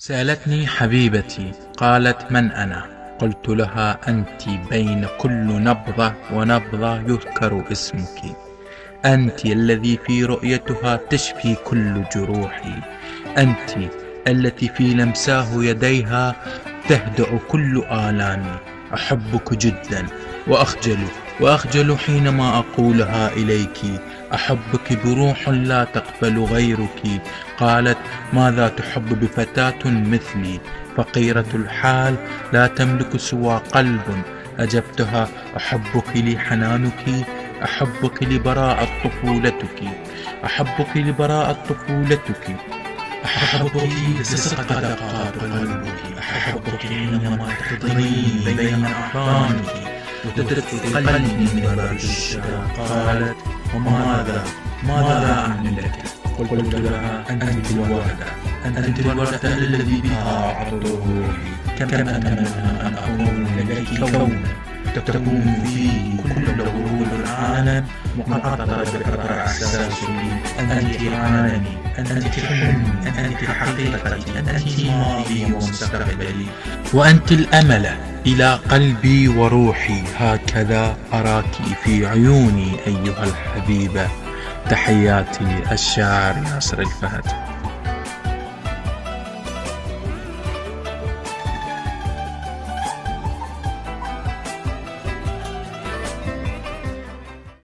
سألتني حبيبتي قالت: من أنا؟ قلت لها: أنت بين كل نبضة ونبضة يذكر اسمك. أنت الذي في رؤيتها تشفي كل جروحي. أنت التي في لمساه يديها تهدأ كل آلامي. أحبك جدا وأخجل حينما أقولها إليك. أحبك بروح لا تقبل غيرك. قالت: ماذا تحب بفتاة مثلي فقيرة الحال لا تملك سوى قلب؟ أجبتها: أحبك لحنانك، أحبك لبراءة طفولتك، أحبك لبراءة طفولتك، أحبك لصدق دقات قلبك، أحبك حينما تحضنين بين أحضانك وتدفئ قلبي من برد الشتاء. قالت: وماذا أعمل لك؟ قلت لها: أنت الوردة الذي بها عطر روحي. كم أتمنى أن أكون لك كون تكون فيه كل غرور العالم مقطرة بقطر إحساسي. أنت عالمي، أنت حلمي، أنت حقيقتي، أنت ماضي ومستقبلي، وأنت الأمل إلى قلبي وروحي. هكذا أراك في عيوني أيها الحبيبة. تحياتي الشاعر ياسر الفهد.